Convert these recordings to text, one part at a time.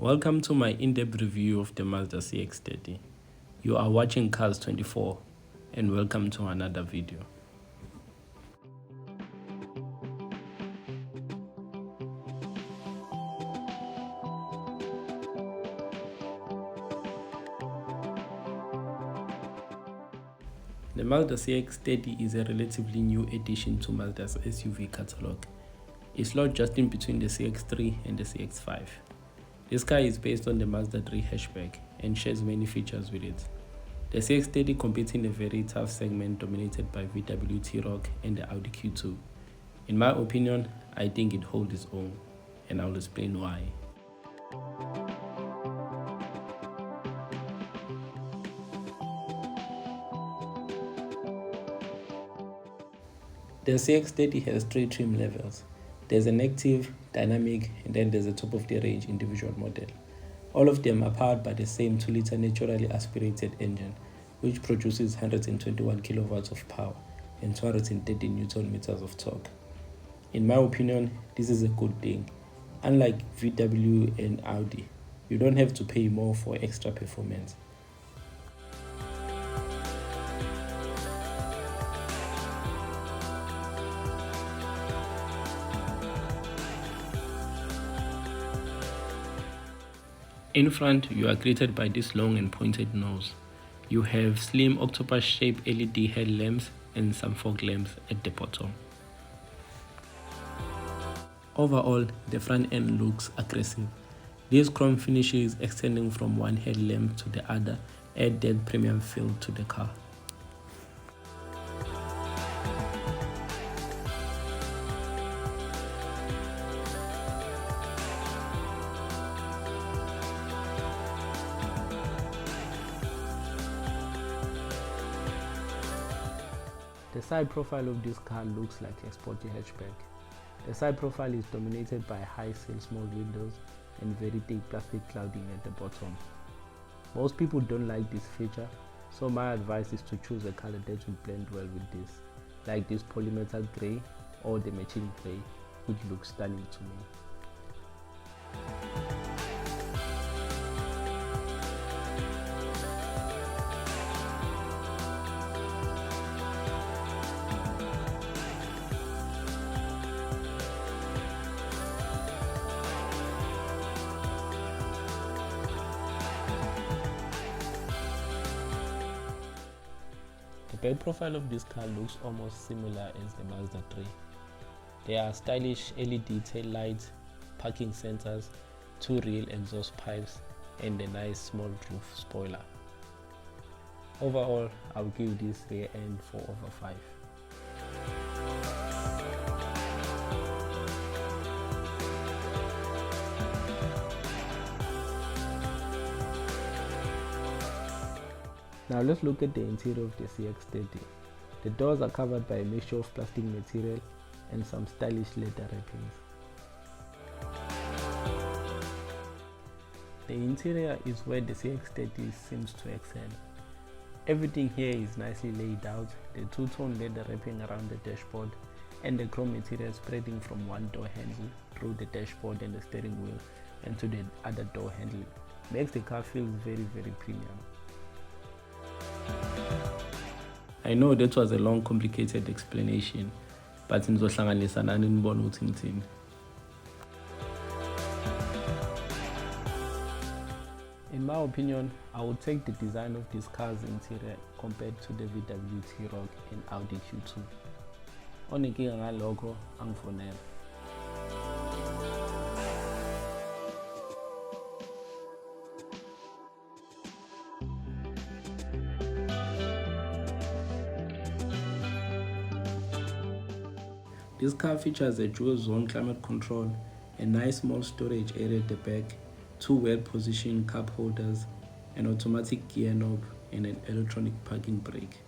Welcome to my in-depth review of the Mazda CX-30. You are watching Cars 24 and welcome to another video. The Mazda CX-30 is a relatively new addition to Mazda's SUV catalog. It's slot just in between the CX-3 and the CX-5. This car is based on the Mazda 3 hatchback and shares many features with it. The CX-30 competes in a very tough segment dominated by VW T-Roc and the Audi Q2. In my opinion, I think it holds its own, and I'll explain why. The CX-30 has three trim levels. There's an active, dynamic, and then there's a top-of-the-range individual model. All of them are powered by the same 2-liter naturally aspirated engine, which produces 121 kilowatts of power and 230 newton meters of torque. In my opinion, this is a good thing. Unlike VW and Audi, you don't have to pay more for extra performance. In front, you are greeted by this long and pointed nose. You have slim octopus-shaped LED headlamps and some fog lamps at the bottom. Overall, the front end looks aggressive. These chrome finishes extending from one headlamp to the other add that premium feel to the car. The side profile of this car looks like a sporty hatchback. The side profile is dominated by high sill small windows and very thick plastic clouding at the bottom. Most people don't like this feature, so my advice is to choose a color that will blend well with this, like this polymetal grey or the matching grey, which looks stunning to me. The bed profile of this car looks almost similar as the Mazda 3. There are stylish LED tail lights, parking sensors, two rear exhaust pipes, and a nice small roof spoiler. Overall, I'll give this rear end 4/5. Now let's look at the interior of the CX-30. The doors are covered by a mixture of plastic material and some stylish leather wrappings. The interior is where the CX-30 seems to excel. Everything here is nicely laid out, the two-tone leather wrapping around the dashboard and the chrome material spreading from one door handle through the dashboard and the steering wheel and to the other door handle makes the car feel very premium. I know that was a long, complicated explanation, but nizohlanganisa nani nibone ukuthi ngithini. In my opinion, I would take the design of this car's interior compared to the VW T-Roc and Audi Q2. Onenkinga ngalokho angifonela. This car features a dual zone climate control, a nice small storage area at the back, two well-positioned cup holders, an automatic gear knob, and an electronic parking brake.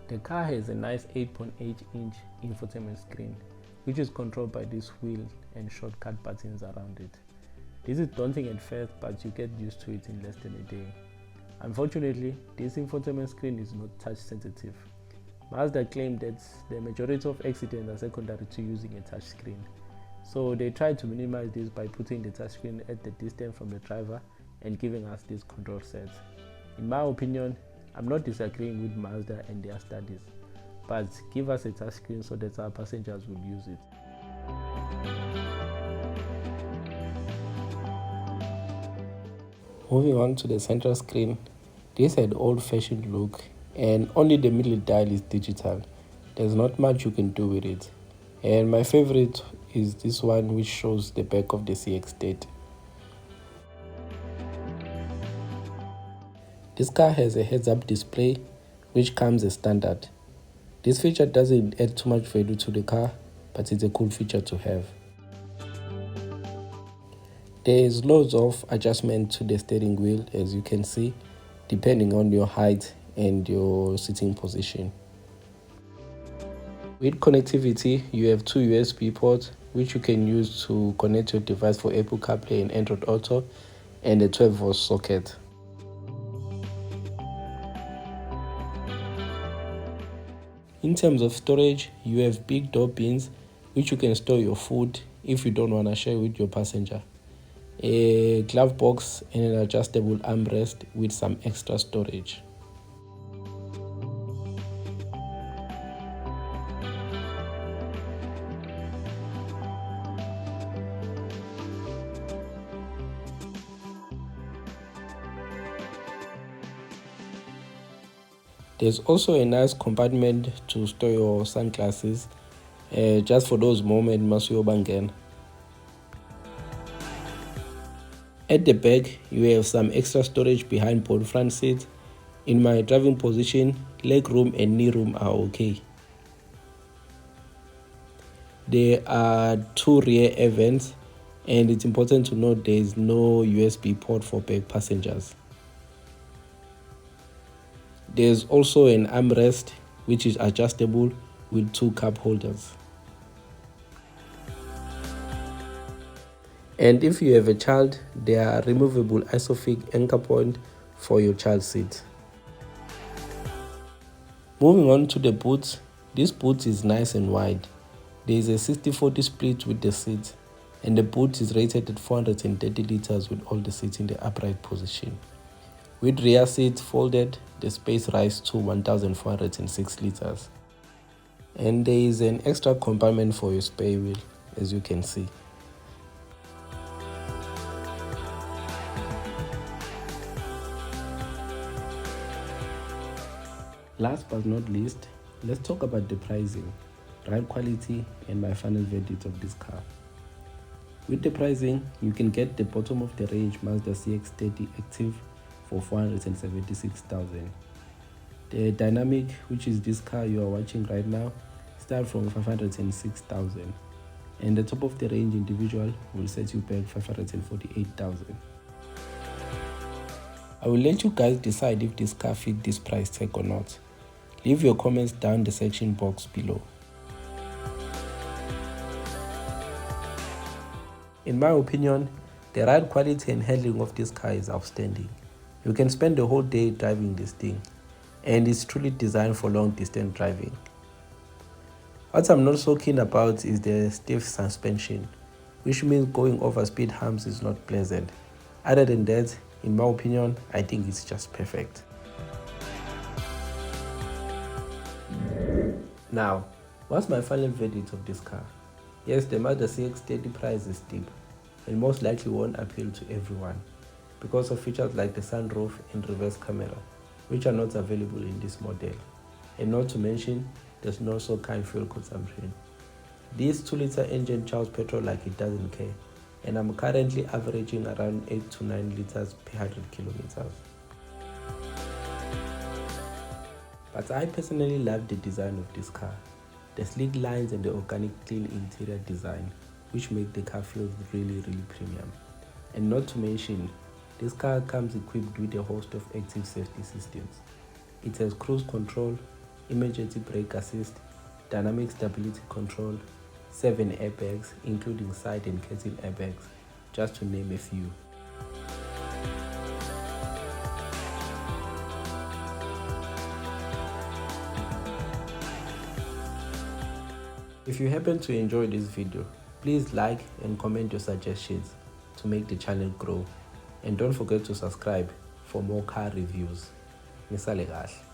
The car has a nice 8.8-inch infotainment screen, which is controlled by this wheel and shortcut buttons around it. This is daunting at first, but you get used to it in less than a day. Unfortunately, this infotainment screen is not touch sensitive. Mazda claimed that the majority of accidents are secondary to using a touch screen. So they tried to minimize this by putting the touchscreen at the distance from the driver and giving us this control set. In my opinion, I'm not disagreeing with Mazda and their studies, but give us a touchscreen so that our passengers will use it. Moving on to the central screen, this had old-fashioned look and only the middle dial is digital. There's not much you can do with it. And my favorite is this one, which shows the back of the CX-30. This car has a heads-up display which comes as standard. This feature doesn't add too much value to the car, but it's a cool feature to have. There is loads of adjustment to the steering wheel, as you can see, depending on your height and your sitting position. With connectivity, you have two USB ports which you can use to connect your device for Apple CarPlay and Android Auto, and a 12-volt socket. In terms of storage, you have big door bins which you can store your food if you don't want to share with your passenger, a glove box and an adjustable armrest with some extra storage. There's also a nice compartment to store your sunglasses, just for those moments masuyobangena. At the back, you have some extra storage behind both front seats. In my driving position, leg room and knee room are okay. There are two rear air vents, and it's important to note there is no USB port for back passengers. There's also an armrest which is adjustable with two cup holders. And if you have a child, there are removable isofix anchor point for your child seat. Moving on to the boot, this boot is nice and wide. There is a 60-40 split with the seats, and the boot is rated at 430 liters with all the seats in the upright position. With rear seats folded, the space rises to 1,406 liters. And there is an extra compartment for your spare wheel, as you can see. Last but not least, let's talk about the pricing, ride quality, and my final verdict of this car. With the pricing, you can get the bottom of the range Mazda CX-30 Active for 476,000. The Dynamic, which is this car you are watching right now, starts from 506,000, and the top of the range individual will set you back 548,000. I will let you guys decide if this car fits this price tag or not. Leave your comments down the section box below. In my opinion, the ride quality and handling of this car is outstanding. You can spend the whole day driving this thing, and it's truly designed for long distance driving. What I'm not so keen about is the stiff suspension, which means going over speed humps is not pleasant. Other than that, in my opinion, I think it's just perfect. Now, what's my final verdict of this car? Yes, the Mazda CX-30 price is steep and most likely won't appeal to everyone because of features like the sunroof and reverse camera, which are not available in this model. And not to mention, there's no so high fuel consumption. This 2-liter engine chows petrol like it doesn't care, and I'm currently averaging around 8 to 9 liters per 100 kilometers. But I personally love the design of this car, the sleek lines and the organic clean interior design, which make the car feel really premium. And not to mention, this car comes equipped with a host of active safety systems. It has cruise control, emergency brake assist, dynamic stability control, 7 airbags including side and curtain airbags, just to name a few. If you happen to enjoy this video, please like and comment your suggestions to make the channel grow. And don't forget to subscribe for more car reviews. Nisale kahle.